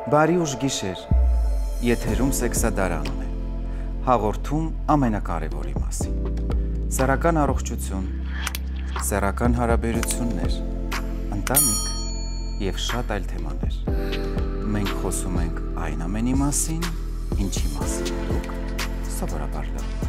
Բարի ուշ գիշեր, եթերում սեքսադարանն է, հաղորդում ամենակարևորի մասին, սեռական առողջություն, սեռական հարաբերություններ, ընտանիք և շատ այլ թեմաներ, մենք խոսում ենք այն ամենի մասին, ինչի մասին դուք սովորաբար լռում եք։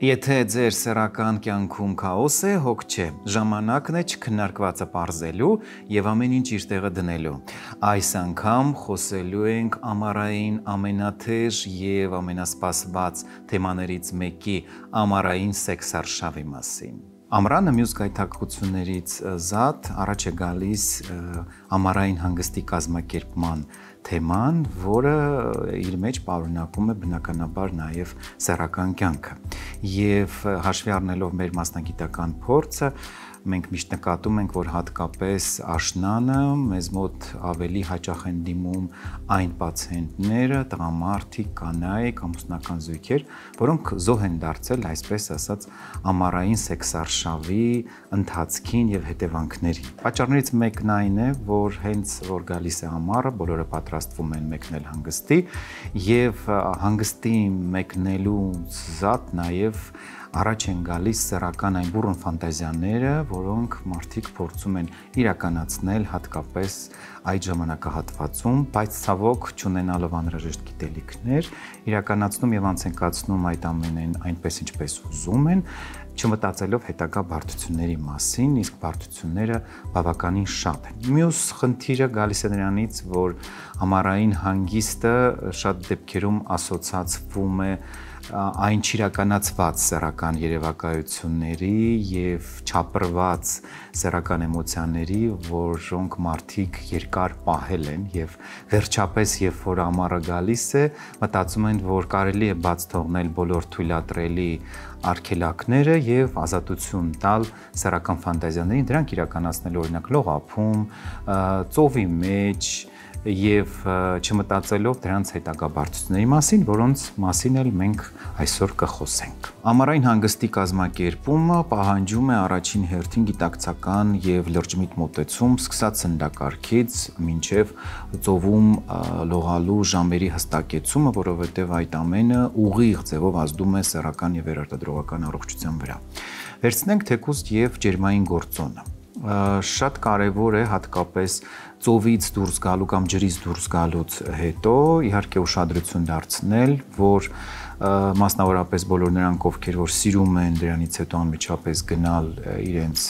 Եթե ձեր սեռական կյանքում քաոս է, հոգ չէ, ժամանակն է չքննարկվածը պարզելու և ամեն ինչ իր տեղը դնելու։ Այս անգամ խոսելու ենք ամառային ամենաթեժ և ամենասպասված թեմաներից մեկի ամառային սեքսարշավի մասին։ Ամռանը մյուս գայթակղություններից զատ առաջ է գալիս ամառային հանգստի կազմակերպման թեման, որը իր մեջ պարունակում է բնականաբար նաև սեռական կյանքը։ Եվ հաշվի առնելով մեր մասնագիտական փորձը, մենք միշտ նկատում ենք, որ հատկապես աշնանը մեզ մոտ ավելի հաճախ են դիմում այն պացիենտները, տղամարդիկ, կանայք, ամուսնական զույգեր, որոնք զոհ են դարձել, այսպես ասած, ամառային սեքսարշավի ընթացքին և հետևանքներին։ Պատճառներից մեկն այն է, որ հենց որ գալիս է ամառը, բոլորը պատրաստվում են մեկնել հանգստի և հանգստի մեկնելու զատ նաև առաջ են գալիս սեռական այն բուռն ֆանտազիաները, որոնք մարդիկ փորձում են իրականացնել հատկապես այդ ժամանակահատվածում, բայց ցավոք չունենալով անհրաժեշտ գիտելիքներ, իրականացնում և անցնկացնում այդ ամենին այնպես ինչպես ուզում են, չմտածելով հետագա բարդությունների մասին, իսկ բարդությունները բավականին շատ են։ Մյուս խնդիրը գալիս է նրանից, որ ամառային հանգիստը շատ դեպքերում ասոցացվում է այն չիրականացված սեռական երևակայությունների և չապրված սեռական էմոցիաների, որոնք մարդիկ երկար պահել են և վերջապես, երբ որ ամառը գալիս է, մտածում են, որ կարելի է բաց թողնել բոլոր թույլատրելի արգելակները և ազատություն տալ սեռական ֆանտազիաներին, դրանք իրականացնել օրինակ լողափում, ծովի մեջ և չմտածելով դրանց հետագա բարդությունների մասին, որոնց մասին էլ մենք այսօր կխոսենք։ Ամառային հանգստի կազմակերպումը պահանջում է առաջին հերթին գիտակցական և լրջմիտ մոտեցում, սկսած սննդակարգից մինչև ծովում լողալու ժամերի հստակեցումը, որովհետև այդ ամենը ուղիղ ձևով ազդում է սեռական և վերարտադրողական առողջության վրա։ Վերցնենք թեկուզ և ջերմային գործոնը։ Շատ կարևոր է հատկապես ծովից դուրս գալու կամ ջրից դուրս գալուց հետո իհարկե ուշադրություն դարձնել, որ մասնավորապես բոլոր նրանք, ովքեր որ սիրում են դրանից հետո անմիջապես գնալ իրենց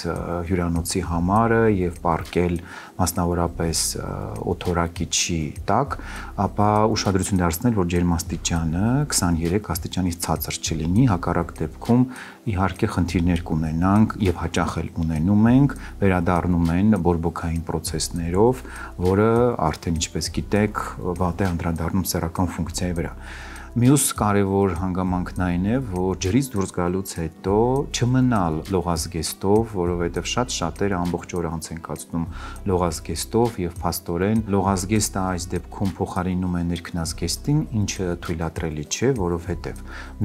հյուրանոցի համարը և պառկել մասնավորապես օդորակիչի տակ, ապա ուշադրություն դարձնել, որ ջերմաստիճանը 23 աստիճանից ցածր չլինի, հակառակ դեպքում իհարկե խնդիրներ կունենանք և հաճախ էլ ունենում ենք, վերադառնում են բորբոքային պրոցեսներով, որը արդեն ինչպես գիտեք, վատ է անդրադառնում սեռական ֆունկցիայի վրա։ Մյուս կարևոր հանգամանքն այն է, որ ջրից դուրս գալուց հետո չմնալ լողազգեստով, որովհետև շատերը ամբողջ օրը անց են կացնում լողազգեստով և փաստորեն լողազգեստը այս դեպքում փոխարինում է ներքնազգեստին, ինչը թույլատրելի չէ, որովհետև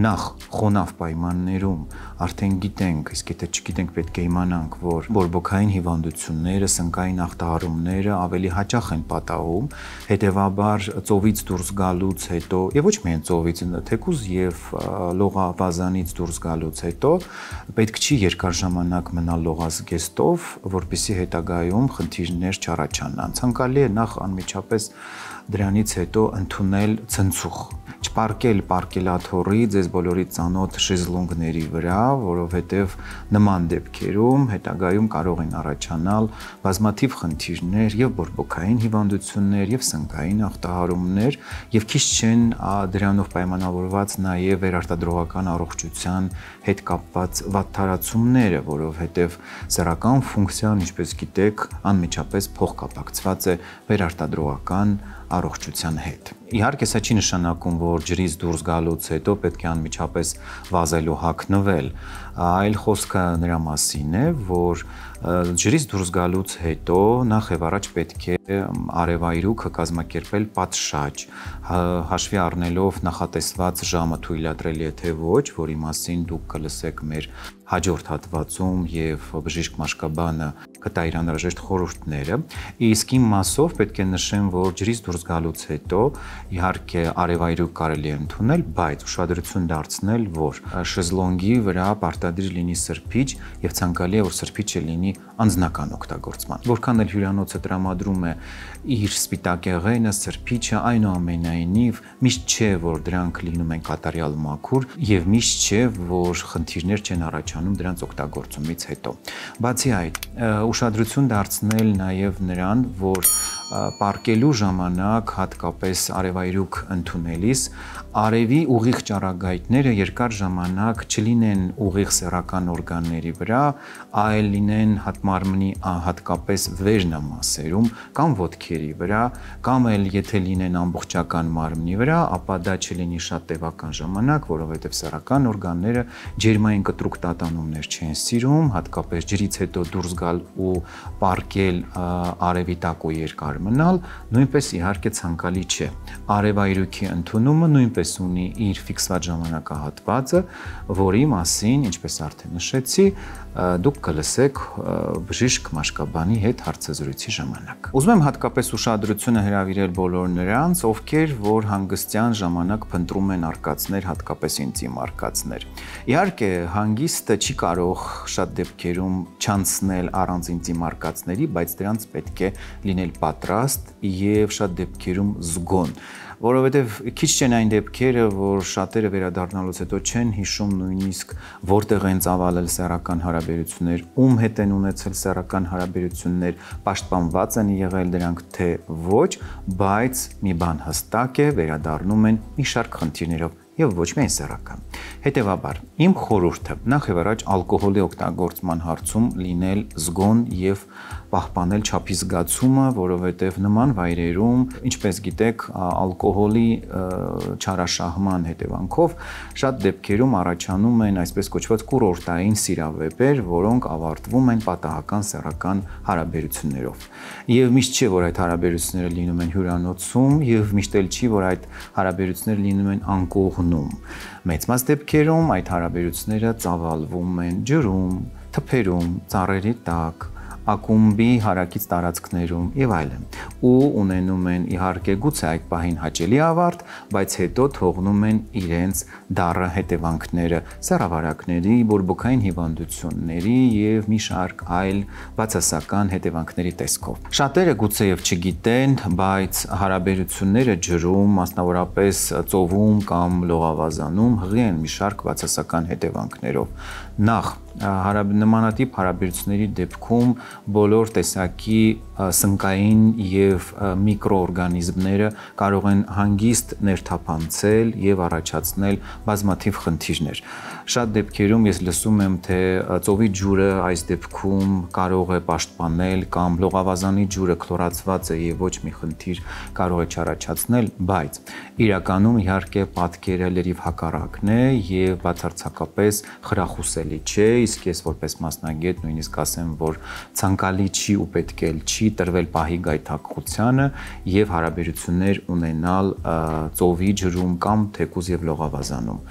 նախ խոնավ պայմաններում արդեն գիտենք, իսկ եթե չգիտենք պետք է իմանանք, որ բորբոքային հիվանդությունները, սնկային ախտահարումները ավելի հաճախ են պատահում, հետևաբար ծովից դուրս գալուց հետո և ոչ միայն ծովից, թեկուզ և լողավազանից դուրս գալուց հետո պետք չի երկար ժամանակ մնալ լողազգեստով, որպեսզի հետագայում խնդիրներ չառաջանան։ Ցանկալի է նախ անմիջապես դրանից հետո ընդունել ցնցուղ, չպառկել պարկելաթոռի ձեզ բոլորի ծանոթ շեզլոնգների վրա, որովհետև նման դեպքերում հետագայում կարող են առաջանալ բազմաթիվ խնդիրներ և բորբոքային հիվանդություններ և սնկային ախտահարումներ և քիչ չեն դրանով պայմանավորված նաև վերարտադրողական առողջության հետ կապված վատթարացումները, որովհետև սեռական ֆունկցիան, ինչպես գիտեք, անմիջապես փոխկապակցված է վերարտադրողական առողջության հետ։ Իհարկե, սա չի նշանակում, որ ջրից դուրս գալուց հետո պետք է անմիջապես վազել ու հագնվել։ այլ խոսքը նրա մասին է, որ ջրից դուրս գալուց հետո նախ եւ առաջ պետք է արևայրուքը կազմակերպել պատշաճ, հաշվի առնելով նախատեսված ժամը թույլատրելի է թե ոչ, որի մասին դուք կլսեք մեր հաջորդ հատվածում եւ բժիշկ Մաշկաբանը կտա իր անհրաժեշտ խորհուրդները, իսկ իմ մասով պետք է նշեմ, որ ջրից դուրս գալուց հետո իհարկե արևայրուք կարելի է ընդունել, բայց ուշադրություն դարձնել, որ շեզլոնգի վրա պարտադիր լինի սրբիչ եւ ցանկալի է, որ սրբիչը լինի անձնական օգտագործման։ Որքան էլ հյուրանոցը տրամադրում է իր սպիտակեղենը, սրբիչը, այնուամենայնիվ միշտ չէ, որ դրանք լինում են կատարյալ մաքուր եւ միշտ չէ, որ խնդիրներ չեն առաջանում դրանց օգտագործումից հետո։ Բացի այդ, ուշադրություն դարձնել նաեւ նրան, որ պարկելու ժամանակ հատկապես արևայրուք ընդունելիս արևի ուղիղ ճառագայթները երկար ժամանակ չլինեն ուղիղ սեռական օրգանների վրա, այլ լինեն մարմնի հատկապես վերնամասերում կամ ոտքերի վրա, կամ էլ եթե լինեն ամբողջական մարմնի վրա, ապա դա չլինի շատ տևական ժամանակ, որովհետև սեռական օրգանները ջերմային կտրուկ տատանումներ չեն սիրում, հատկապես ջրից հետո դուրս գալ ու պարկել արևի տակ ու երկար մնալ, նույնպես իհարկե ցանկալի չէ։ Արևայրուքի ընդունումը նույնպես ունի իր ֆիքսված ժամանակահատվածը, որի մասին, ինչպես արդեն նշեցի, դուք կլսեք բժիշկ Մաշկաբանի հետ հարցազրույցի ժամանակ։ Ուզում եմ հատկապես ուշադրությունը հրավիրել բոլոր նրանց, ովքեր որ հանգստյան ժամանակ փնտրում են արկածներ, հատկապես ինտիմ արկածներ։ Իհարկե, հանգիստը չի կարող շատ դեպքերում չանցնել առանց ինտիմ արկածների, բայց դրանց պետք է լինել պատրաստ եւ շատ դեպքերում զգոն, որովհետև քիչ չեն այն դեպքերը, որ շատերը վերադառնալուց հետո չեն հիշում նույնիսկ որտեղ են ծավալել սեռական հարաբերություններ, ում հետ են ունեցել սեռական հարաբերություններ, պաշտպանված են եղել դրանք թե ոչ, բայց մի բան հստակ է, վերադառնում են մի շարք խնդիրներով եւ ոչ միայն սեռական։ Հետևաբար, իմ խորհուրդը նախ եւ առաջ ալկոհոլի օգտագործման հարցում լինել զգոն եւ պահպանել չափի զգացումը, որովհետև նման վայրերում, ինչպես գիտեք, ալկոհոլի չարաշահման հետևանքով շատ դեպքերում առաջանում են այսպես կոչված կուրորտային սիրավեպեր, որոնք ավարտվում են պատահական սեռական հարաբերություններով։ Եվ միշտ չէ, որ այդ հարաբերությունները լինում են հյուրանոցում, եւ միշտ էլ չի, որ այդ հարաբերությունները լինում են անկողնում։ Մեծ մաս դեպքերում այդ հարաբերությունները ծավալվում են ջրում, թփերում, ծառերի տակ, ակումբի հարակից տարածքներում եւ այլն, ու ունենում են իհարկե գուցե այդ պահին հաճելի ավարտ, բայց հետո թողնում են իրենց դառը հետևանքները սեռավարակների, բորբոքային հիվանդությունների եւ մի շարք այլ բացասական հետևանքների տեսքով։ Շատերը գուցե եւ չգիտեն, բայց հարաբերությունները ջրում, մասնավորապես ծովում կամ լողավազանում հղի են մի շարք բացասական հետևանքներով։ Նախ նմանատիպ հարաբերությունների դեպքում բոլոր տեսակի սնկային եւ միկրոօրգանիզմները կարող են հանգիստ ներթափանցել եւ առաջացնել բազմաթիվ խնդիրներ։ Շատ դեպքերում ես լսում եմ, թե ծովի ջուրը այս դեպքում կարող է պաշտպանել կամ լողավազանի ջուրը քլորացված է եւ ոչ մի խնդիր կարող է չառաջացնել, բայց իրականում իհարկե պատկերը լրիվ հակառակն է եւ բացարձակապես խրախուսելի չէ, իսկ ես որպես մասնագետ նույնիսկ ասեմ, որ ցանկալի չի ու պետք է չի տրվել պահի գայթակղությանը եւ հարաբերություններ ունենալ ծովի ջրում կամ թեկուզ եւ լողավազանում։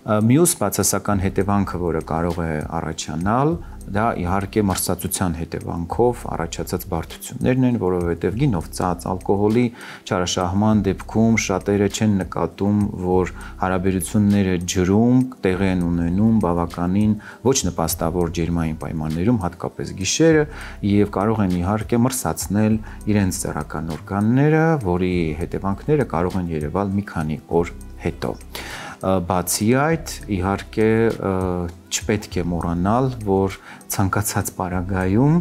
Մյուս բացասական հետևանքը, որը կարող է առաջանալ, դա իհարկե մրսածության հետևանքով առաջացած բարդություններն են, որովհետև գինով ծած ալկոհոլի չարաշահման դեպքում շատերը չեն նկատում, որ հարաբերությունները ջրում տեղի են ունենում բավականին ոչ նպաստավոր ջերմային պայմաններում, հատկապես գիշերը, եւ կարող են իհարկե մրսացնել իրենց սեռական օրգանները, որի հետևանքները կարող են երևալ մի քանի օր հետո։ Բացի այդ, իհարկե չպետք է մոռանալ, որ ցանկացած պարագայում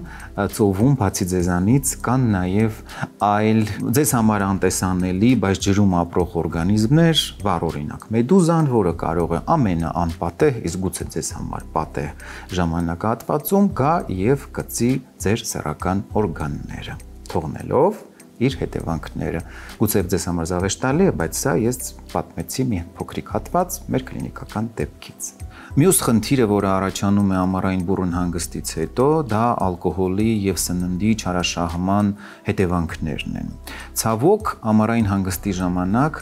ծովում բացի ձեզանից կան նաև այլ ձեզ համար անտեսանելի, բայց ջրում ապրող օրգանիզմներ, վառ օրինակ մեդուզան, որը կարող է ամենաանպատեհ, իսկ գուցե ձեզ համար պատեհ ժամանակահատվածում գա եւ կծի ձեր սեռական օրգանները, թողնելով իր հետևանքները։ Գուցե ձեզ համար զավեշտալի է, բայց սա ես պատմեցի մի փոքրիկ հատված մեր կլինիկական դեպքից։ Մյուս խնդիրը, որը առաջանում է ամառային բուռն հանգստից հետո, դա ալկոհոլի եւ սննդի չարաշահման հետևանքներն են։ Ցավոք, ամառային հանգստի ժամանակ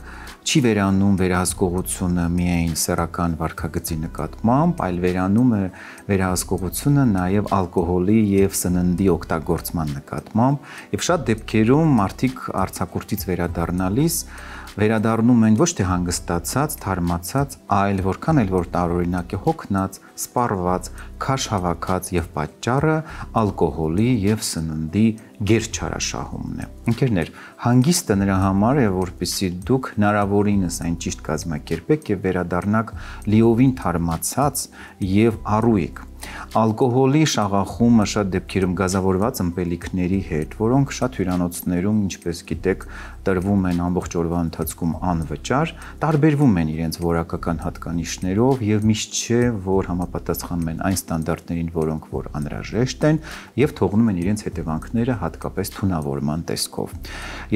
չի վերանում վերահսկողությունը միայն սեռական վարքագծի նկատմամբ, այլ վերանում է վերահսկողությունը նաև ալկոհոլի եւ սննդի օգտագործման նկատմամբ, եւ շատ դեպքերում մարդիկ արձակուրդից վերադառնում են ոչ թե հանգստացած, թարմացած, այլ որքան էլ որ տարօրինակ է հոգնած, սպառված, քաշ հավաքած եւ պատճառը ալկոհոլի եւ սննդի գերչարաշահումն է։ Ընկերներ, հանգիստը նրա համար է, որպեսզի դուք հնարավորինս այն ճիշտ կազմակերպեք եւ վերադառնաք լիովին թարմացած եւ առույգ։ Ալկոհոլի շաղախումը շատ դեպքերում գազավորված ըմպելիքների հետ, որոնք շատ հյուրանոցներում, ինչպես գիտեք, տրվում են ամբողջ օրվա ընթացքում անվճար, տարբերվում են իրենց որակական հատկանիշներով եւ միշտ չէ, որ համապատասխանում են այն ստանդարտներին, որոնք որ անհրաժեշտ են եւ թողնում են իրենց հետևանքները հատկապես թունավորման տեսքով։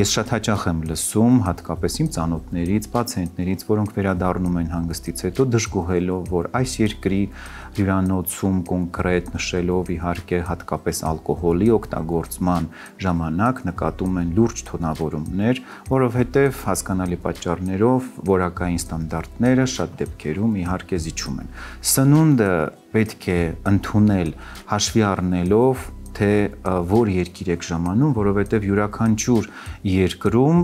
Ես շատ հաճախ եմ լսում, հատկապես իմ ծանոթներից, պացիենտներից, որոնք վերադառնում են հանգստից հետո դժգոհելով, որ այս երկրի հյուրանոցում կոնկրետ նշելով իհարկե հատկապես ալկոհոլի օգտագործման ժամանակ նկատում են լուրջ թունավորումներ, որովհետև հասկանալի պատճառներով որակային ստանդարտները շատ դեպքերում իհարկե զիջում են։ Սնունդը պետք է ընդունել հաշվի առնելով թե որ երկիր եք ժամանում, որովհետև յուրաքանչյուր երկրում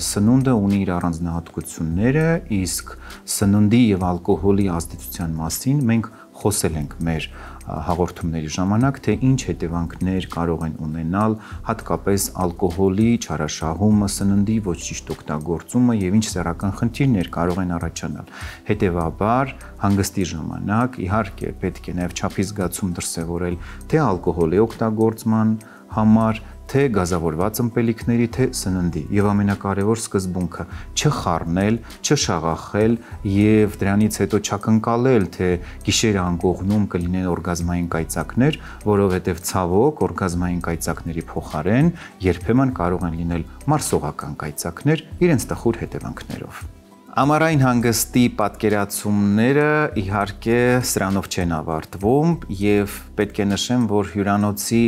սնունդը ունի իր առանձնահատկությունները, իսկ սննդի եւ ալկոհոլի ազդեցության մասին մենք խոսել ենք մեր հաղորդումների ժամանակ, թե ինչ հետևանքներ կարող են ունենալ հատկապես ալկոհոլի չարաշահումը, սննդի ոչ ճիշտ օգտագործումը եւ ինչ սեռական խնդիրներ կարող են առաջանալ։ Հետևաբար, հանգստի ժամանակ իհարկե պետք է նաեւ չափի զգացում դրսևորել թե ալկոհոլի օգտագործման համար, թե գազավորված ըմպելիքների, թե սննդի եւ ամենակարևոր սկզբունքը չխառնել, չշաղախել եւ դրանից հետո չակնկալել, թե գիշերը անկողնում կլինեն օրգազմային կայծակներ, որովհետեւ ցավոք օրգազմային կայծակների փոխարեն երբեմն կարող են լինել մարսողական կայծակներ իրենց տխուր հետևանքներով։ Ամառային հանգստի պատկերացումները իհարկե սրանով չեն ավարտվում եւ պետք է նշեմ, որ հյուրանոցի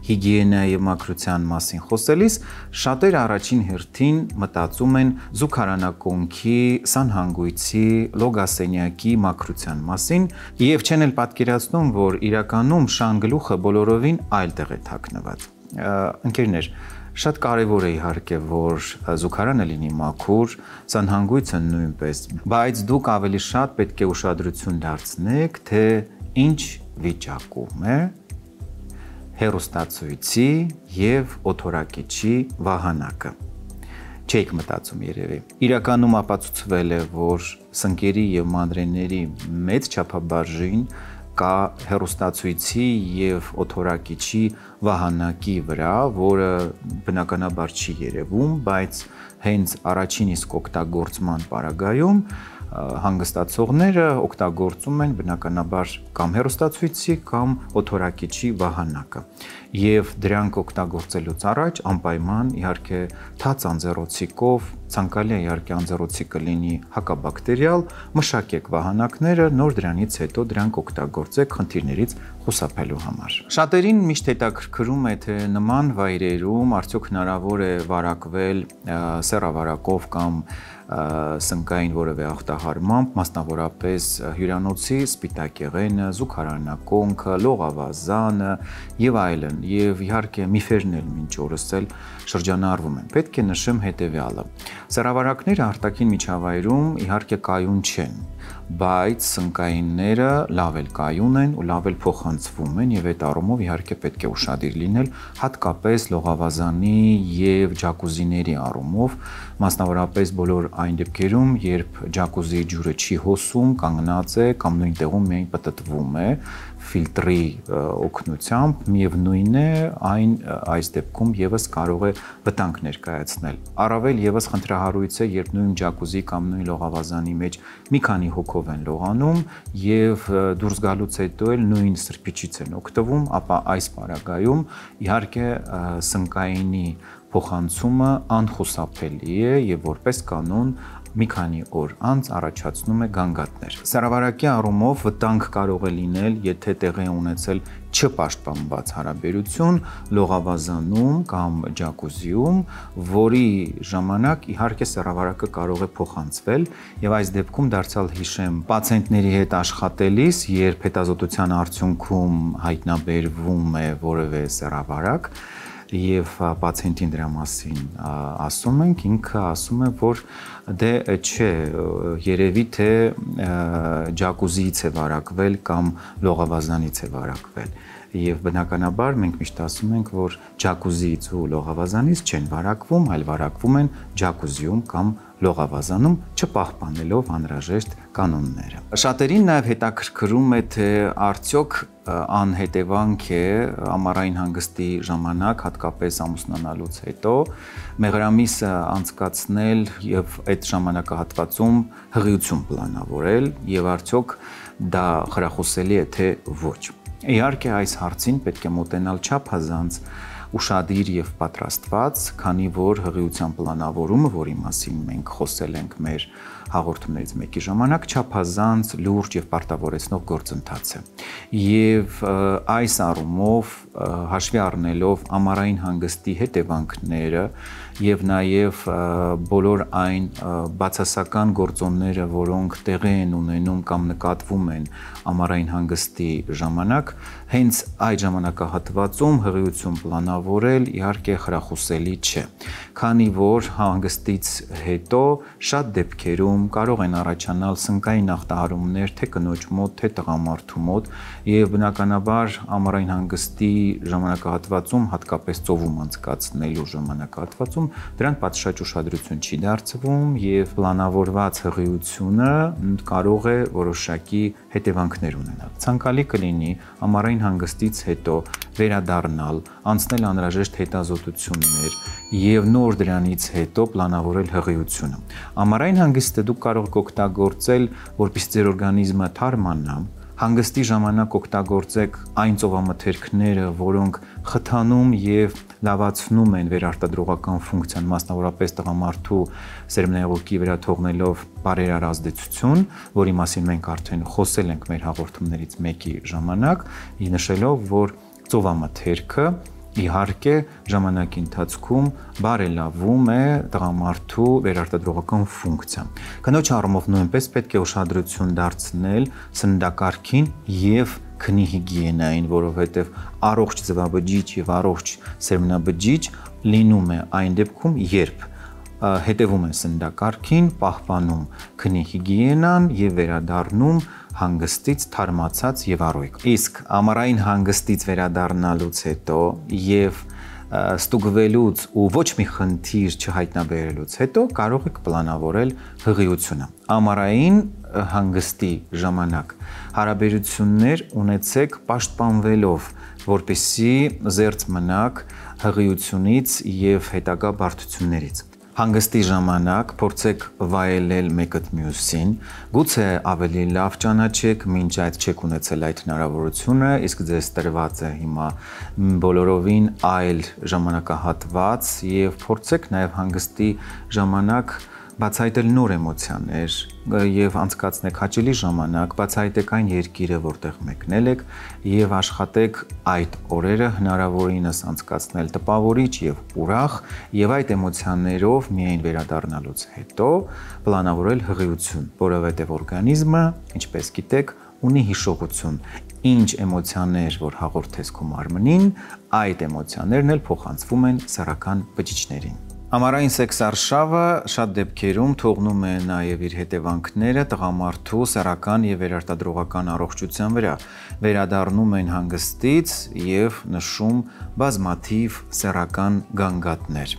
հիգիենայի եւ մաքրության մասին խոսելիս շատերը առաջին հերթին մտածում են զուգարանակոնքի, սանհանգույցի, լոգասենյակի մաքրության մասին եւ չեն էլ պատկերացնում, որ իրականում շան գլուխը բոլորովին այլ տեղ է թաքնված։ Ընկերներ, շատ կարևոր է իհարկե, որ զուգարանը լինի մաքուր, սանհանգույցը նույնպես, բայց դուք ավելի շատ պետք է ուշադրություն դարձնեք, թե ինչ վիճակում է հեռուստացույցի եւ օդորակիչի վահանակը։ Չեք մտածում երևի։ Իրականում ապացուցվել է, որ սնկերի եւ մանրէների մեծ չափաբաժին կա հեռուստացույցի եւ օդորակիչի վահանակի վրա, որը բնականաբար չի երևում, բայց հենց առաջին իսկ օգտագործման պարագայում հանգստացողները օգտագործում են բնականաբար կամ հեռուստացույցի կամ օդորակիչի վահանակը եւ դրանք օգտագործելուց առաջ անպայման իհարկե թաց անձեռոցիկով ցանկալի է իհարկե անձեռոցիկը լինի հակաբակտերիալ մշակեք վահանակները նոր դրանից հետո դրանք օգտագործեք խնդիրներից խուսափելու համար շատերին միշտ հետաքրքրում է թե նման վայրերում արդյոք հնարավոր է վարակվել սեռավարակով կամ սնկային որևէ ախտահարմամբ, մասնավորապես հյուրանոցի սպիտակեղենը, զուգարանակոնքը, լողավազանը եւ այլն, եւ իհարկե միֆերն էլ մինչ օրս էլ շրջանառվում են։ Պետք է նշեմ հետեւյալը. սեռավարակները արտաքին միջավայրում իհարկե կայուն չեն, բայց սնկայինները լավ էլ կայուն են ու լավ էլ փոխանցվում են եւ այդ առումով իհարկե պետք է ուշադիր լինել, հատկապես լողավազանի եւ ջակուզիների առումով, մասնավորապես բոլոր այն դեպքերում, երբ ջակուզիի ջուրը չի հոսում, կանգնած է կամ նույն տեղում միայն պտտվում է ֆիլտրի օգնությամբ, միևնույն է, այն այս դեպքում եւս կարող է վտանգ ներկայացնել։ Առավել եւս խնդրահարույց է, երբ նույն ջակուզի կամ նույն լողավազանի մեջ մի քանի հոգով են լողանում եւ դուրս գալուց հետո էլ նույն սրբիչից են օգտվում, ապա այս պարագայում իհարկե սնկայինի փոխանցումը անխուսափելի է եւ որպես կանոն մի քանի օր անց առաջացնում է գանգատներ։ Սեռավարակի առումով վտանգ կարող է լինել, եթե տեղի է ունեցել չպաշտպանված հարաբերություն լողավազանում կամ ջակուզիում, որի ժամանակ իհարկե սեռավարակը կարող է փոխանցվել եւ այս դեպքում դարձյալ հիշեմ պացիենտների հետ աշխատելիս, երբ հետազոտության արդյունքում հայտնաբերվում է որևէ սեռավարակ եւ պացիենտին դրա մասին ասում ենք, ինքը ասում է, որ դե չէ, երևի թե ջակուզիից է վարակվել կամ լողավազանից է վարակվել։ Եվ բնականաբար մենք միշտ ասում ենք, որ ջակուզիից ու լողավազանից չեն վարակվում, այլ վարակվում են ջակուզիում կամ լողավազանում, չպահպանելով անհրաժեշտ կանոնները։ Շատերին նաև հետաքրքրում է, թե արդյոք անհետևանք է ամառային հանգստի ժամանակ, հատկապես ամուսնանալուց հետո, մեղրամիսը անցկացնել եւ այդ ժամանակահատվածում հղիություն պլանավորել եւ արդյոք դա խրախուսելի է թե ոչ։ Իհարկե այս հարցին պետք է մոտենալ չափազանց ուշադիր եւ պատրաստված, քանի որ հղիության պլանավորումը, որի մասին մենք խոսել ենք մեր հաղորդումներից մեկի ժամանակ, չափազանց լուրջ եւ պարտավորեցնող գործընթաց է։ Եվ այս առումով հաշվի առնելով ամառային հանգստի հետևանքները եւ նաեւ բոլոր այն բացասական գործոնները, որոնք տեղի են ունենում կամ նկատվում են ամառային հանգստի ժամանակ, հենց այդ ժամանակահատվածում հղիություն պլանավորել իհարկե խրախուսելի չէ, քանի որ հանգստից հետո շատ դեպքերում կարող են առաջանալ սնկային ախտահարումներ թե կնոջ մոտ, թե տղամարդու մոտ եւ բնականաբար ամառային հանգստի ժամանակահատվածում, հատկապես ծովում անցկացնելու ժամանակահատվածում դրան պատշաճ ուշադրություն չի դարձվում եւ պլանավորված հղիությունը կարող է որոշակի հետևանքներ ունենալ։ Ցանկալի կլինի ամառային հանգստից հետո վերադառնալ, անցնել անհրաժեշտ հետազոտություններ եւ նոր դրանից հետո պլանավորել հղիությունը։ Ամառային հանգիստը դուք կարող եք օգտագործել, որպեսզի ձեր օրգանիզմը թարմանա, հանգստի ժամանակ օգտագործեք այն ծովամթերքները, որոնք խթանում եւ լավացնում են վերարտադրողական ֆունկցիան, մասնավորապես տղամարդու սերմնայողոքի վրա թողնելով բարերար ազդեցություն, որի մասին մենք արդեն խոսել ենք մեր հաղորդումներից մեկի ժամանակ, նշելով, որ ծովամթերքը իհարկե ժամանակի ընթացքում բարելավում է տղամարդու վերարտադրողական ֆունկցիան։ Կնոջ առումով նույնպես պետք է ուշադրություն դարձնել սննդակարգին եւ քնի հիգիենային, որովհետեւ առողջ ձվաբջիջ եւ առողջ սերմնաբջիջ լինում է այն դեպքում, երբ հետևում են սննդակարգին, պահպանում քնի հիգիենան եւ վերադառնում հանգստից թարմացած եւ առողջ։ Իսկ ամառային հանգստից վերադառնալուց հետո եւ ստուգվելուց ու ոչ մի խնդիր չհայտնաբերելուց հետո կարող եք պլանավորել հղիությունը։ Ամառային հանգստի ժամանակ հարաբերություններ ունեցեք պաշտպանվելով, որպեսզի զերծ մնաք հղիությունից եւ հետագա բարդություններից։ Հանգստի ժամանակ փորձեք վայելել մեկըդ մյուսին, գուցե ավելի լավ ճանաչեք, մինչ այդ չեք ունեցել այդ հնարավորությունը, իսկ ձեզ տրված է հիմա բոլորովին այլ ժամանակահատված եւ փորձեք նաեւ հանգստի ժամանակ բացահայտել նոր էմոցիաներ եւ անցկացնեք հաճելի ժամանակ, բացահայտեք այն երկիրը, որտեղ մեկնել եք եւ աշխատեք այդ օրերը հնարավորինս անցկացնել տպավորիչ եւ ուրախ եւ այդ էմոցիաներով միայն վերադառնալուց հետո պլանավորել հղիություն, որովհետեւ օրգանիզմը, ինչպես գիտեք, ունի հիշողություն։ Ինչ էմոցիաներ, որ հաղորդես քո մարմնին, այդ էմոցիաներն էլ փոխանցվում են սեռական բջիջներին։ Ամառային սեքսարշավը շատ դեպքերում թողնում է նաև իր հետևանքները տղամարդու սեռական եւ վերարտադրողական առողջության վրա, վերադառնում են հանգստից եւ նշում բազմաթիվ սեռական գանգատներ։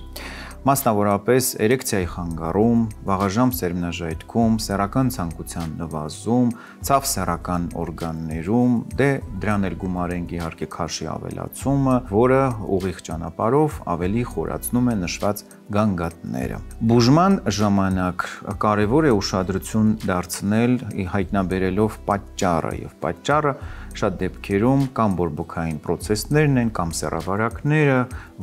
Մասնավորապես էրեկցիայի խանգարում, վաղաժամ սերմնաժայթքում, սեռական ցանկության նվազում, ցավ սեռական օրգաններում, դրան էլ գումարենք իհարկե քաշի ավելացումը, որը ուղիղ ճանապարհով ավելի խորացնում է նշված գանգատները։ Բուժման ժամանակ կարևոր է ուշադրություն դարձնել հայտնաբերելով պատճառը, եւ պատճառը շատ դեպքերում կամ բորբոքային պրոցեսներն են կամ սեռավարակները,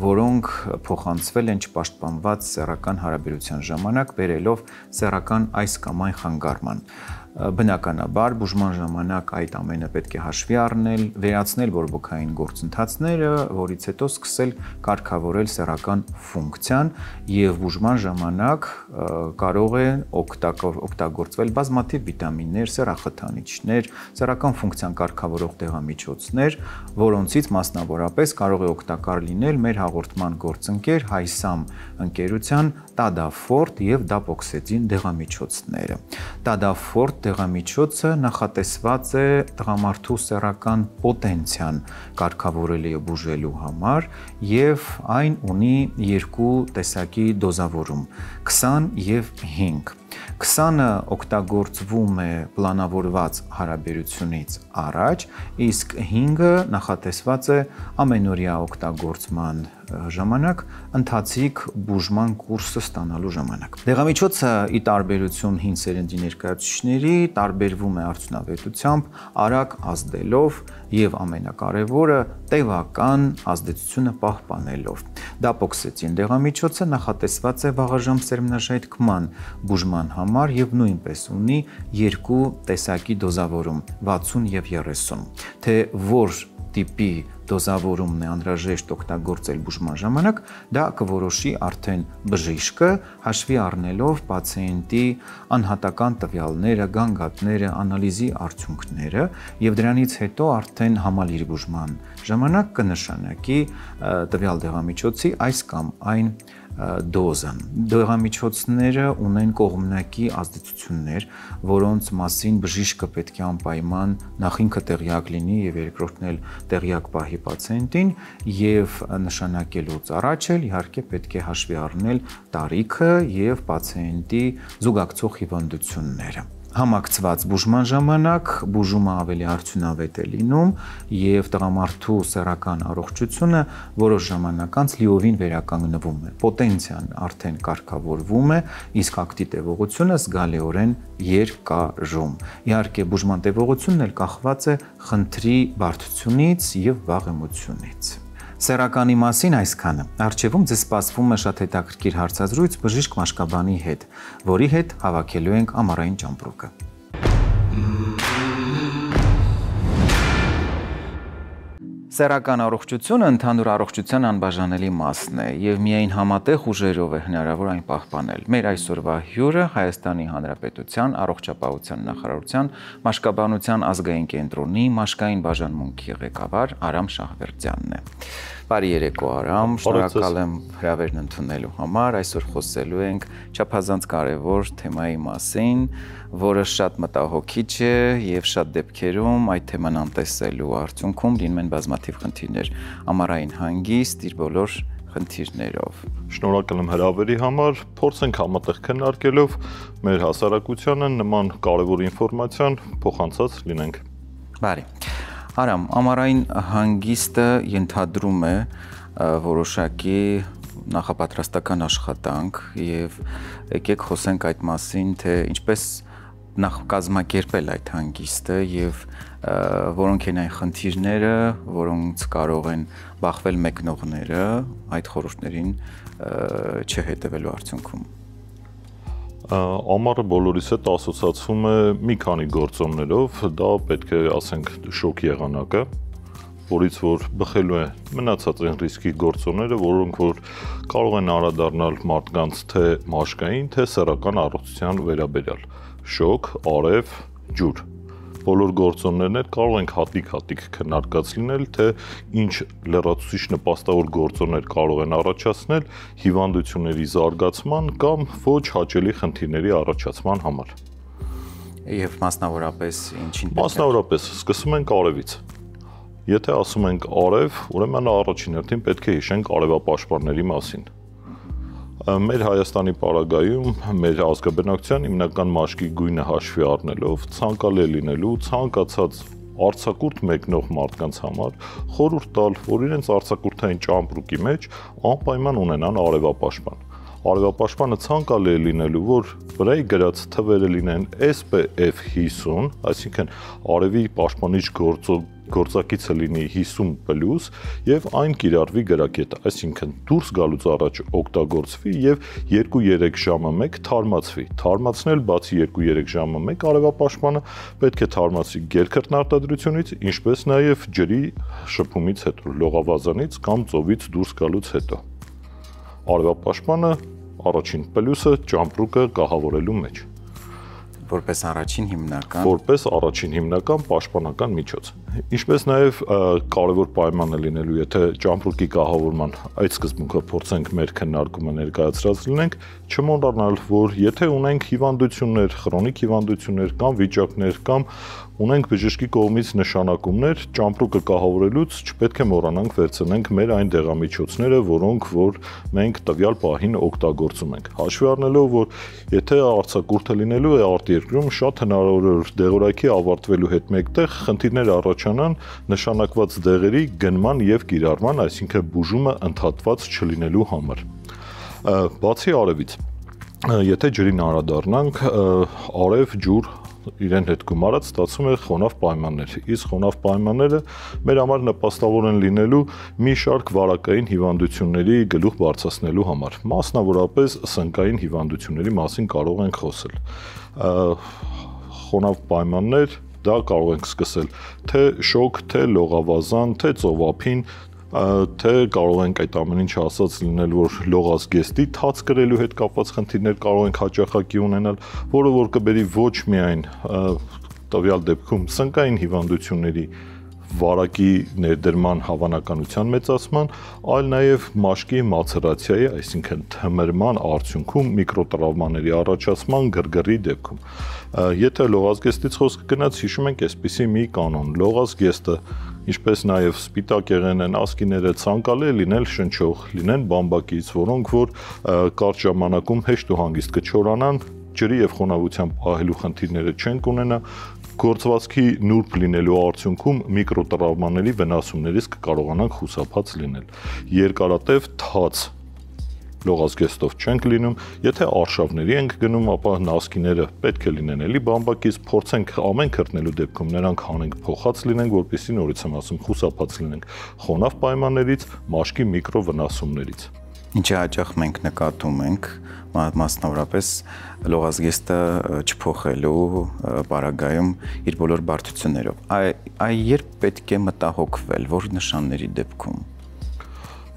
որոնք փոխանցվել են չպաշտպանված սեռական հարաբերության ժամանակ, բերելով սեռական այս կամ այն խանգարման։ Բնականաբար բուժման ժամանակ այդ ամենը պետք է հաշվի առնել, վերացնել բորբոքային գործընթացները, որից հետո սկսել կարգավորել սեռական ֆունկցիան եւ բուժման ժամանակ կարող է օգտագործվել բազմաթիվ վիտամիններ, սեռախթանիչներ, սեռական ֆունկցիան կարգավորող դեղամիջոցներ, որոնցից մասնավորապես կարող է օգտակար լինել մեր հաղորդման գործընկեր Հայսամ ընկերության Tadafort եւ Dapoxedin դեղամիջոցները։ Tadafort դեղամիջոցը նախատեսված է տղամարդու սեռական պոտենցիան կարգավորելու եւ բուժելու համար եւ այն ունի երկու տեսակի դոզավորում՝ 20 եւ 5։ 20-ը օգտագործվում է պլանավորված հարաբերությունից առաջ, իսկ 5-ը նախատեսված է ամենօրյա օգտագործման ժամանակ, ընթացիկ բուժման կուրսը ստանալու ժամանակ։ Դեղամիջոցը ի տարբերություն հին սերնդի ներկայացուցիչների տարբերվում է արդյունավետությամբ, արագ ազդելով եւ ամենակարևորը տևական ազդեցությունը պահպանելով։ Dapoxedin դեղամիջոցը նախատեսված է վաղաժամ սերմնաժայթքման բուժման համար եւ նույնպես ունի երկու տեսակի դոզավորում՝ 60 եւ 30։ Թե որ տիպի դոզավորումն է անհրաժեշտ օգտագործել բուժման ժամանակ, դա կորոշի արդեն բժիշկը, հաշվի առնելով պացիենտի անհատական տվյալները, գանգատները, անալիզի արդյունքները եւ դրանից հետո արդեն համալիր բուժման ժամանակ կնշանակի տվյալ դեղամիջոցի այս կամ այն դոզան։ Դեղամիջոցները ունեն կողմնակի ազդեցություններ, որոնց մասին բժիշկը պետք է անպայման նախ ինքը տեղյակ լինի եւ երկրորդն էլ տեղյակ պահի պացիենտին եւ նշանակելուց առաջ էլ իհարկե պետք է հաշվի առնել տարիքը եւ պացիենտի զուգակցող հիվանդությունները։ Համակցված բուժման ժամանակ բուժումը ավելի արդյունավետ է լինում եւ տղամարդու սեռական առողջությունը որոշ ժամանակ անց լիովին վերականգնվում է։ Պոտենցիան արդեն կարգավորվում է, իսկ ակտի տևողությունը զգալիորեն երկարում։ Իհարկե բուժման տևողությունն էլ կախված է խնդրի բարդությունից եւ վաղեմությունից։ Սեռականի մասին այսքանը։ Առջևում ձեզ սպասվում է շատ հետաքրքիր հարցազրույց բժիշկ Մաշկաբանի հետ, որի հետ հավաքելու ենք ամառային ճամպրուկը։ Սեռական առողջությունը ընդհանուր առողջության անբաժանելի մասն է եւ միայն համատեղ ուժերով է հնարավոր այն պահպանել։ Մեր այսօրվա հյուրը Հայաստանի Հանրապետության առողջապահության նախարարության Մաշկաբանության ազգային կենտրոնի մաշկային բաժանմունքի ղեկավար Արամ Շահվերդյանն է։ Բարի երեկո Արամ, շնորհակալ եմ հրավերն ընդունելու համար։ Այսօր խոսելու ենք չափազանց կարևոր թեմայի մասին, որը շատ մտահոգիչ է եւ շատ դեպքերում այդ թեման անտեսելու արդյունքում լինում են բազմաթիվ խնդիրներ, ամառային հանգիստ իր բոլոր խնդիրներով։ Շնորհակալ եմ հրավերի համար, փորձենք համատեղ քննարկելով մեր հասարակությանը նման կարևոր ինֆորմացիան փոխանցած լինենք։ Բարի։ Արամ, ամառային հանգիստը ենթադրում է որոշակի նախապատրաստական աշխատանք եւ եկեք խոսենք այդ մասին, թե ինչպես նախ կազմակերպել այդ հանգիստը եւ որոնք են այն խնդիրները, որոնց կարող են բախվել մեկնողները այդ խորհուրդներին չհետևելու արդյունքում։ Ամառը բոլորիս հետ ասոցացվում է մի քանի գործոններով, դա պետք է ասենք շոկ եղանակը, որից որ բխելու է մնացած այն ռիսկի գործոնները, որոնք որ կարող են անդրադառնալ մարդկանց թե մաշկային, թե սեռական առողջության վերաբերյալ։ Շոկ, արև, ջուր։ Բոլոր գործոններն էլ կարող ենք հատիկ-հատիկ քննարկած լինել, թե ինչ լրացուցիչ նպաստավոր գործոններ կարող են առաջացնել հիվանդությունների զարգացման կամ ոչ հաճելի խնդիրների առաջացման համար։ Եվ մասնավորապես ինչին։ Մասնավորապես սկսում ենք արևից։ Եթե ասում ենք արև, ուրեմն առաջին հերթին պետք է հիշենք արևապաշտպանների մասին։ Մեր Հայաստանի պարագայում մեր ազգաբնակության հիմնական մաշկի գույնը հաշվի առնելով ցանկալի է լինելու ցանկացած արձակուրդ մեկնող մարդկանց համար խորհուրդ տալ, որ իրենց արձակուրդային ճամպրուկի մեջ անպայման ունենան արևապաշտպան։ Արևապաշտպանը ցանկալի է լինելու, որ վրայի գրած թվերը լինեն SPF 50, այսինքն արևի պաշտպանիչ գործակիցը լինի 50+ եւ այն կիրառվի գրակետը, այսինքն դուրս գալուց առաջ օգտագործվի եւ 2-3 ժամը մեկ թարմացվի։ Թարմացնել բացի 2-3 ժամը մեկ արևապաշտպանը պետք է թարմացվի գերքրտնարտադրությունից, ինչպես նաեւ ջրի շփումից հետո, լողավազանից կամ ծովից դուրս գալուց հետո։ Արևապաշտպանը առաջին պլյուսը ճամպրուկը կահավորելու մեջ։ Որպես առաջին հիմնական պաշտպանական միջոց։ Ինչպես նաև կարևոր պայման է լինելու, եթե ճամպրուկի կահավորման այդ սկզբունքը փորձենք մեր քննարկումը ներկայացրած լինենք, չմոռանալ, որ եթե ունենք հիվանդություններ, քրոնիկ հիվանդություններ կամ վիճակներ կամ ունենք բժշկի կողմից նշանակումներ, ճամպրուկը կահավորելուց չպետք է մոռանանք վերցնենք մեր այն դեղամիջոցները, որոնք որ մենք տվյալ պահին օգտագործում ենք։ Հաշվի առնելով, որ եթե արձակուրդը լինելու է արտերկրում, շատ հնարավոր է դեղորայքի ավարտվելու հետ մեկտեղ խնդիրներ առաջանան նշանակված դեղերի գնման եւ կիրառման, այսինքն բուժումը ընդհատված չլինելու համար։ Բացի արևից, եթե ջրին անդրադառնանք, արև, ջուր իրեն հետ գումարած ստացվում է խոնավ պայմաններ։ Իսկ խոնավ պայմանները մեր համար նպաստավոր են լինելու մի շարք վարակային հիվանդությունների գլուխ բարձրացնելու համար։ Մասնավորապես սնկային հիվանդությունների մասին կարող ենք խոսել։ Խոնավ պայմաններ դա կարող ենք սկսել թե շոկ, թե լողավազան, թե ծովափին, թե կարող ենք այդ ամեն ինչը ասած լինել, որ լողազգեստի թաց կրելու հետ կապված խնդիրներ կարող ենք հաճախակի ունենալ, որը որ կբերի ոչ միայն տվյալ դեպքում սնկային հիվանդությունների վարակի ներդրման հավանականության մեծացման, այլ նաև մաշկի մացերացիայի, այսինքն թմրման արդյունքում միկրոտրավմաների առաջացման գրգռի դեպքում։ Եթե լողազգեստից խոսքը գնաց, հիշում ենք այսպիսի մի կանոն. լողազգեստը, ինչպես նաև սպիտակ եղենն, ասկիները ցանկալի է լինել շնչող, լինեն բամբակից, որոնք որ կարճ ժամանակում հեշտ ու հանգիստ կչորանան, ջրի եւ խոնավության պահելու խնդիրները չենք ունենա, գործվածքի նուրբ լինելու արդյունքում միկրոտրավմաների վնասումներից կկարողանանք խուսափած լինել։ Երկարատև թաց լողազգեստով չենք լինում, եթե արշավների ենք գնում, ապա նասկիները պետք է լինեն էլի բամբակից, փորձենք ամեն քրտնելու դեպքում նրանք հանենք փոխած լինենք, որպեսզի նորից եմ ասում, խուսափած լինենք խոնավ պայմաններից, մաշկի միկրովնասումներից։ Ինչը հաճախ մենք նկատում ենք, մասնավորապես լողազգեստը չփոխելու պարագայում իր բոլոր բարդություններով։ Այ երբ պետք է մտահոգվել, որ նշանների դեպքում։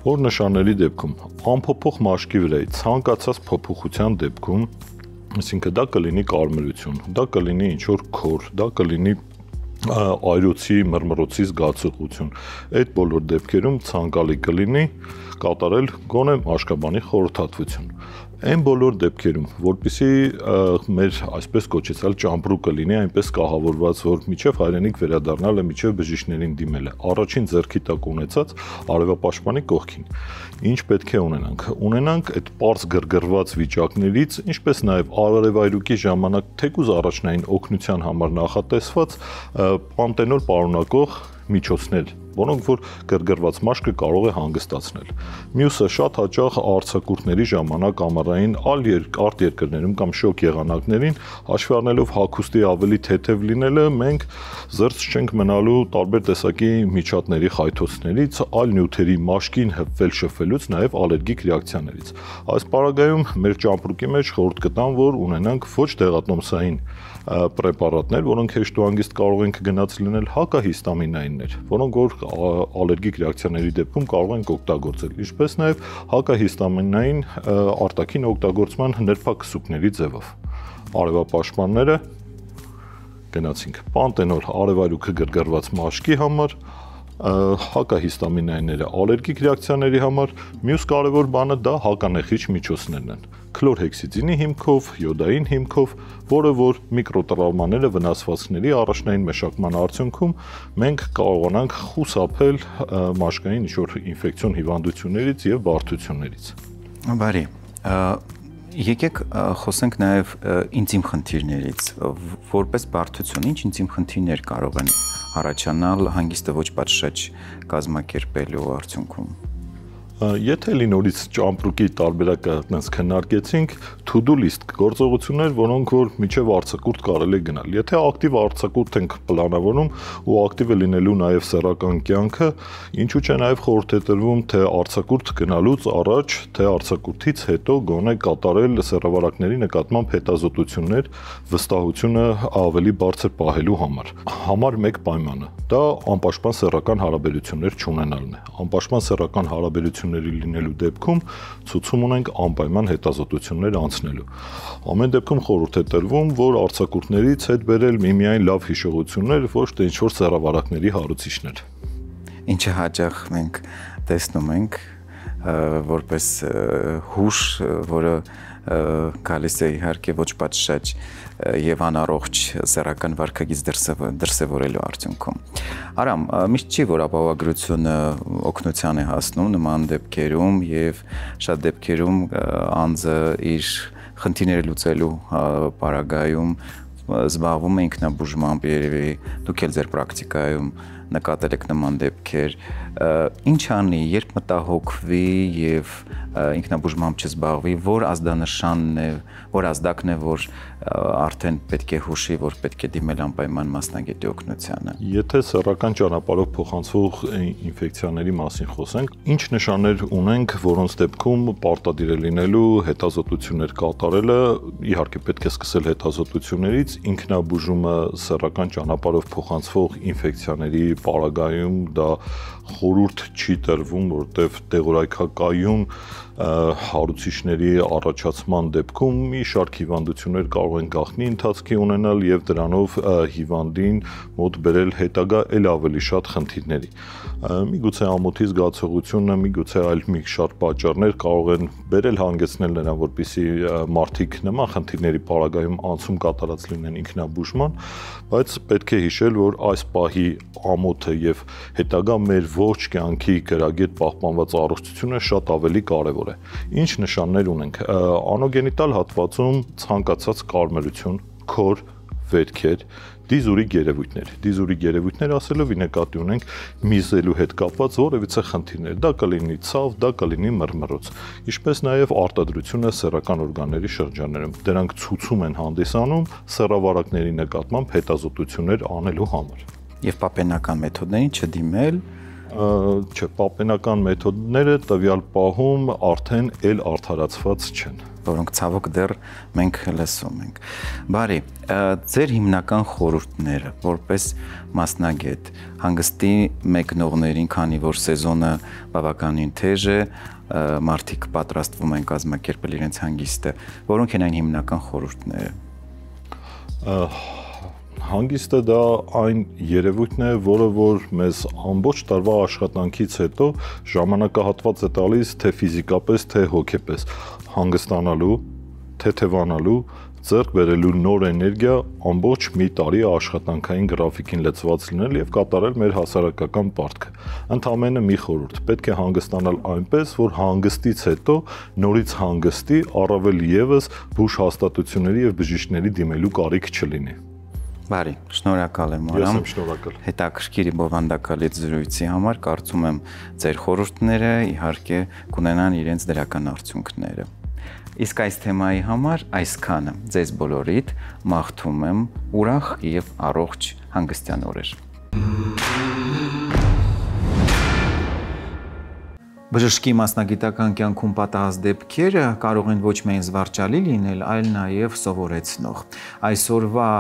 Որ նշանների դեպքում անփոփոխ մաշկի վրայի ցանկացած փոփոխության դեպքում, այսինքն դա կլինի կարմրություն, դա կլինի ինչ-որ քոր, դա կլինի այրոցի, մռմռոցի զգացողություն։ Այդ բոլոր դեպքերում ցանկալի կլինի կատարել գոնե մաշկաբանի խորհրդատվություն։ Այն բոլոր դեպքերում, որպեսզի մեր այսպես կոչեցյալ ճամպրուկը լինի այնպես կահավորված, որ միջև հայրենիք վերադառնալը, միջև բժիշկներին դիմելը, առաջին ձեռքի տակ ունեցած արևապաշտպանի կողքին։ Ինչ պետք է ունենանք։ Ունենանք այդ պարզ գրգռված վիճակներից, ինչպես նաև արևայրուկի ժամանակ թեկուզ առաջնային օգնության համար նախատեսված պանտենոլ պարունակող միջոցներ, որոնք որ գրգռված մաշկը կարող է հանգստացնել։ Մյուսը շատ հաճախ արձակուրդների ժամանակ ամառային արտերկրներում կամ շոկ եղանակներին հաշվի առնելով հագուստի ավելի թեթև լինելը, մենք զերծ չենք մնալու տարբեր տեսակի միջատների խայթոցներից, այլ նյութերի մաշկին հպվել շփվելուց, նաև ալերգիկ ռեակցիաներից։ Այս պարագայում մեր ճամպրուկի մեջ խորհուրդ կտամ, որ ունենանք ոչ դեղատնոմսային պրեպարատներ, որոնք հեշտ ու հանգիստ կարող ենք գնաց լինել, հակահիստամինայիններ, որոնք որ ալերգիկ ռեակցիաների դեպքում կարող ենք օգտագործել, ինչպես նաև հակահիստամինային արտաքին օգտագործման նրբաքսուկների ձևով։ Արևապաշտպանները գնացինք պանտենոլ արևայրուքը գրգռված մաշկի համար, հակահիստամինայինները ալերգիկ ռեակցիաների համար, մյուս կարևոր բանը դա հականեխիչ միջոցներն են։ Քլորհեքսիդինի հիմքով, յոդային հիմքով, որը որ միկրոտրավմաները վնասվածքների առաջնային մշակման արդյունքում մենք կարողանանք խուսափել մաշկային ինչ-որ ինֆեկցիոն հիվանդություններից եւ բարդություններից։ Բարի, եկեք խոսենք նաև ինտիմ խնդիրներից, որպես բարդություն, ինչ ինտիմ խնդիրներ կարող են առաջանալ հանգիստը ոչ պատշաճ կազմակերպելու արդյունքում։ Եթե նորից ճամպրուկի տարբերակը այնպես քննարկեցինք, to-do list գործողություններ, որոնք որ միջև արձակուրդ կարելի է գնալ։ Եթե ակտիվ արձակուրդ ենք պլանավորում ու ակտիվ է լինելու նաև սեռական կյանքը, ինչու՞ չէ նաև խորհուրդ է տրվում թե արձակուրդ գնալուց առաջ, թե արձակուրդից հետո գոնե կատարել սեռավարակների նկատմամբ հետազոտություններ, վստահությունը ավելի բարձր պահելու համար։ Համար 1 պայմանը դա անպաշտպան սեռական հարաբերություններ չունենալն է։ Անպաշտպան սեռական հարաբերությունների լինելու դեպքում ցուցում ունենք անպայման հետազոտություններ անցնելու։ Ամեն դեպքում խորհուրդ է տրվում, որ արձակուրդներից հետ բերել միմիայն լավ հիշողություններ, ոչ թե ինչ-որ սեռավարակների հարուցիչներ։ Ինչը հաճախ մենք տեսնում ենք որպես հուշ, որը գալիս է իհարկե ոչ պատշաճ եւ անառողջ սեռական վարքագիծ դրսևորելու արդյունքում։ Արամ, միշտ չի, որ ապահովագրությունը օգնության է հասնում նման դեպքերում եւ շատ դեպքերում անձը իր խնդիրները լուծելու պարագայում զբաղվում է ինքնաբուժմամբ, երևի դուք էլ ձեր պրակտիկայում նկատել եք նման դեպքեր, ինչ անի, երբ մտահոգվի եւ ինքնաբուժմամբ չզբաղվի, որ ազդանշանն է, որ ազդակն է, որ արդեն պետք է հուշի, որ պետք է դիմել անպայման մասնագետի օգնությանը։ Եթե սեռական ճանապարհով փոխանցվող ինֆեկցիաների մասին խոսենք, ինչ նշաններ ունենք, որոնց դեպքում պարտադիր է լինելու հետազոտություններ կատարելը, իհարկե պետք է սկսել հետազոտություններից, ինքնաբուժումը սեռական ճանապարհով փոխանցվող ինֆեկցիաների պարագայում դա խորհուրդ չի տրվում, որտեղ դեղորայքակայուն հարուցիչների առաջացման դեպքում մի շարք հիվանդություններ կարող են գաղտնի ընթացքի ունենալ եւ դրանով հիվանդին մոտ բերել հետագա էլ ավելի շատ խնդիրների։ Միգուցե ամոթի զգացողությունը, միգուցե այլ մի շարք պատճառներ կարող են բերել հանգեցնել նրան, որպեսզի մարդիկ նման խնդիրների պարագայում անցում կատարած լինեն ինքնաբուժման, բայց պետք է հիշել, որ այս պահի ամոթը եւ հետագա մեր ողջ կյանքի գրագետ պահպանված առողջությունը շատ ավելի կարեւոր է։ Ինչ նշաններ ունենք։ Անոգենիտալ հատվածում ցանկացած կարմրություն, քոր, վերքեր, դիզուրիկ երևույթներ։ Դիզուրիկ երևույթներ ասելով ի նկատի ունենք միզելու հետ կապված որևիցե խնդիրներ։ Դա կլինի ցավ, դա կլինի մռմռոց։ Ինչպես նաև արտադրությունը սեռական օրգանների շրջաններում։ Դրանք ցուցում են հանդիսանում սեռավարակների նկատմամբ հետազոտություններ անելու համար։ Եվ պապենական մեթոդներին չդիմել Չէ, պապենական մեթոդները տվյալ պահում արդեն էլ արդարացված չեն, որոնք ցավոք դեռ մենք լսում ենք։ Բարի, ձեր հիմնական խորհուրդները որպես մասնագետ հանգստի մեկնողներին, քանի որ սեզոնը բավականին թեժ է, մարդիկ պատրաստվում են կազմակերպել իրենց հանգիստը, որոնք են այն հիմնական խորհուրդները։ Հանգիստը դա այն երևույթն է, որը որ մեզ ամբողջ տարվա աշխատանքից հետո ժամանակահատված է տալիս թե ֆիզիկապես, թե հոգեպես հանգստանալու, թեթևանալու, ձեռք բերելու նոր էներգիա, ամբողջ մի տարի աշխատանքային գրաֆիկին լցված լինել եւ կատարել մեր հասարակական պարտքը։ Ընդամենը մի խորհուրդ, պետք է հանգստանալ այնպես, որ հանգստից հետո նորից հանգստի առավել եւս բուժ հաստատությունների եւ բժիշկների դիմելու կարիք չլինի։ Բարի, շնորհակալ եմ Արամ։ Ես եմ շնորհակալ։ Հետաքրքիր բովանդակալից զրույցի համար կարծում եմ ձեր խորհուրդները իհարկե կունենան իրենց դրական արդյունքները։ Իսկ այս թեմայի համար այսքանը ձեզ բոլորիդ մաղթում եմ ուրախ եւ առողջ հանգստյան օրեր։ Բժշկի մասնագիտական կյանքում պատահած դեպքերը կարող են ոչ միայն զվարճալի լինել, այլ նաև սովորեցնող։ Այսօրվա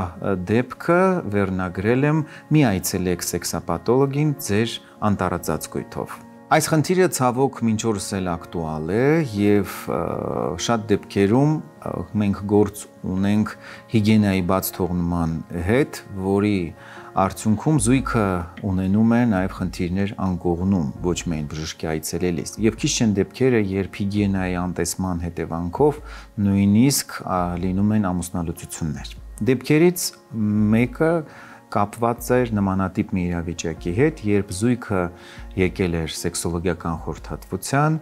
դեպքը վերնագրել եմ «Մի այցելեք սեքսապաթոլոգին ձեր անտարածածկույթով»։ Այս խնդիրը ցավոք մինչ օրս էլ ակտուալ է եւ շատ դեպքերում մենք գործ ունենք հիգիենայի բաց թողնման հետ, որի արդյունքում զույգը ունենում է նաև խնդիրներ անկողնում, ոչ միայն բժշկի այցելելիս։ Եվ քիչ չեն դեպքերը, երբ հիգիենայի անտեսման հետևանքով նույնիսկ լինում են ամուսնալուծություններ։ Դեպքերից մեկը կապված էր նմանատիպ մի իրավիճակի հետ, երբ զույգը եկել էր սեքսոլոգիական խորհրդատվության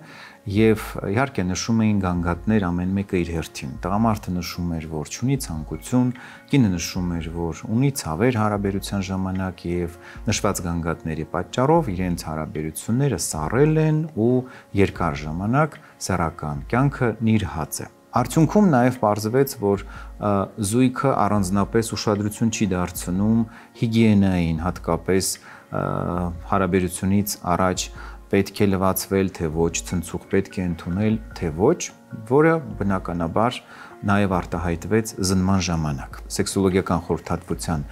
եւ իհարկե նշում էին գանգատներ ամեն մեկը իր հերթին։ Տղամարդը նշում էր, որ ունի ցանկություն, կինը նշում էր, որ ունի ցավեր հարաբերության ժամանակ եւ նշված գանգատների պատճառով իրենց հարաբերությունները սառել են ու երկար ժամանակ սեռական կյանքը նիրհած է։ Արդյունքում նաև պարզվեց, որ զույգը առանձնապես ուշադրություն չի դարձնում հիգիենային, հատկապես հարաբերությունից առաջ պետք է լվացվել, թե ոչ, ցնցուղ պետք է ընդունել, թե ոչ, որը բնականաբար նաև արտահայտվեց զնման ժամանակ։ Սեքսոլոգիական խորհրդատվության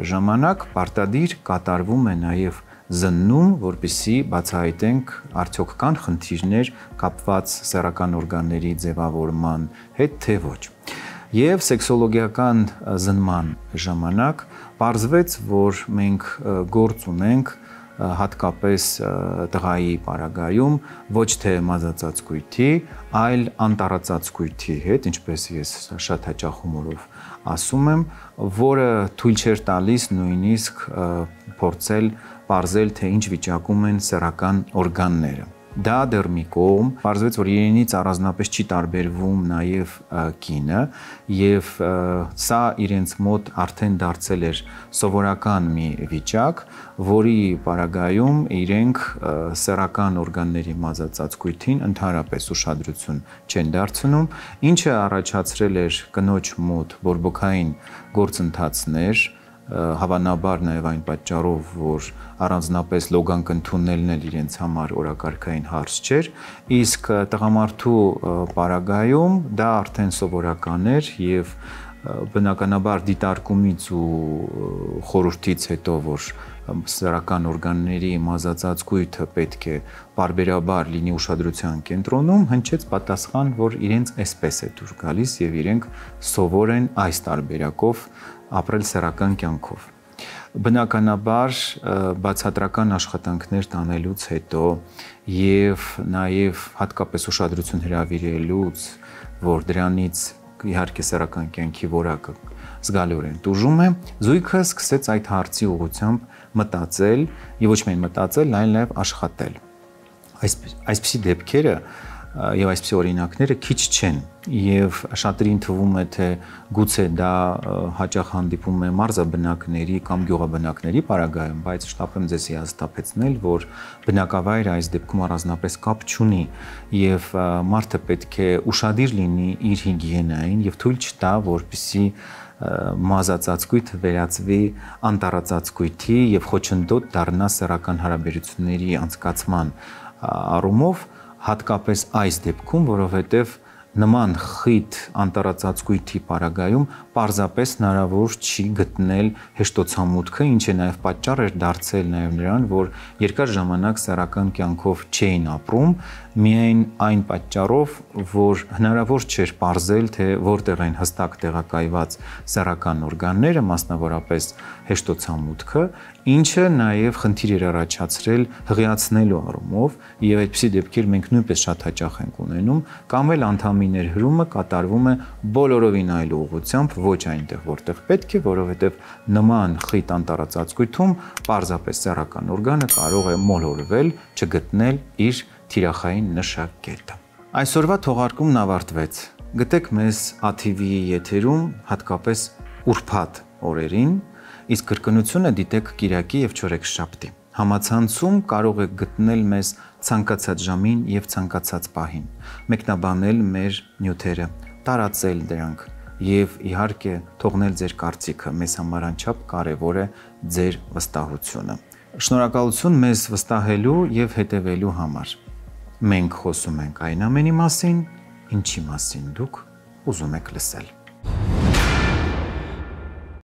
ժամանակ պարտադիր կատարվում է նաև զննում, որպեսզի բացահայտենք արդյոք կան խնդիրներ կապված սեռական օրգանների ձևավորման հետ, թե ոչ։ Եվ սեքսոլոգիական զնման ժամանակ պարզվեց, որ մենք գործ ունենք հատկապես տղայի պարագայում ոչ թե մազածածկույթի, այլ անտառածածկույթի հետ, ինչպես ես շատ հաճախ հումորով ասում եմ, որը թույլ չէր տալիս նույնիսկ փորձել պարզել, թե ինչ վիճակում են սեռական օրգանները։ Դա դեռ մի կողմ, պարզվեց, որ իրենից առանձնապես չի տարբերվում նաև կինը եւ սա իրենց մոտ արդեն դարձել էր սովորական մի վիճակ, որի պարագայում իրենք սեռական օրգանների մազածածկույթին ընդհանրապես ուշադրություն չեն դարձնում, ինչը առաջացրել էր կնոջ մոտ բորբոքային գործընթացներ, հավանաբար նաև այն պատճառով, որ առանձնապես լոգանք ընդունելն էլ իրենց համար օրակարգային հարց չէր, իսկ տղամարդու պարագայում դա արդեն սովորական էր եւ բնականաբար դիտարկումից ու խորհրդից հետո, որ սեռական օրգանների մազածածկույթը պետք է պարբերաբար լինի ուշադրության կենտրոնում, հնչեց պատասխան, որ իրենց այսպես է դուր գալիս եւ իրենք սովոր են այս տարբերակով ապրել սեռական կյանքով։ Բնականաբար բացատրական աշխատանքներ տանելուց հետո եւ նաեւ հատկապես ուշադրություն հրավիրելուց, որ դրանից իհարկե սեռական կյանքի որակը զգալիորեն տուժում է, զույգը սկսեց այդ հարցի ուղղությամբ մտածել եւ ոչ միայն մտածել, այլ նաեւ աշխատել։ Այսպիսի դեպքերը եւ այսպիսի օրինակները քիչ չեն եւ շատերին թվում է թե գուցե դա հաճախ հանդիպում է մարզաբնակների կամ գյուղաբնակների պարագայում, բայց շտապ եմ ձեզ հիասթափեցնել, որ բնակավայրը այս դեպքում առանձնապես կապ չունի եւ մարդը պետք է ուշադիր լինի իր հիգիենային եւ թույլ չտա, որպեսզի մազածածկույթը վերածվի անտառածածկույթի եւ խոչընդոտ դառնա սեռական հարաբերությունների անցկացման առումով, հատկապես այս դեպքում, որովհետև նման խիտ անտառածածկույթի պարագայում պարզապես հնարավոր չի գտնել հեշտոցամուտքը, ինչը նաև պատճառ էր դարձել նաև նրան, որ երկար ժամանակ սեռական կյանքով չէին ապրում, միայն այն պատճառով, որ հնարավոր չէր պարզել, թե որտեղ են հստակ տեղակայված սեռական օրգանները, մասնավորապես հեշտոցամուտքը, ինչը նաև խնդիր էր առաջացրել հղիացնելու առումով, եւ այդպիսի դեպքեր մենք նույնպես շատ հաճախ ենք ունենում, կամ էլ անդամի ներհրումը կատարվում է բոլորովին այլ ուղղությամբ, ոչ այնտեղ, որտեղ պետք է, որովհետև նման խիտ անտառածածկույթում պարզապես սեռական օրգանը կարող է մոլորվել, չգտնել իր թիրախային նշակետը։ Այսօրվա թողարկումն ավարտվեց։ Գտեք մեզ ATV-ի եթերում, հատկապես ուրբաթ օրերին, իսկ կրկնությունը դիտեք կիրակի եւ չորեքշաբթի։ Համացանցում կարող եք գտնել մեզ ցանկացած ժամին եւ ցանկացած պահին, մեկնաբանել մեր նյութերը, տարածել դրանք եւ իհարկե թողնել ձեր կարծիքը, մեզ համար անչափ կարեւոր է ձեր վստահությունը։ Շնորհակալություն մեզ վստահելու եւ հետեւելու համար։ Մենք խոսում ենք այն ամենի մասին, ինչի մասին դուք ուզում եք լսել։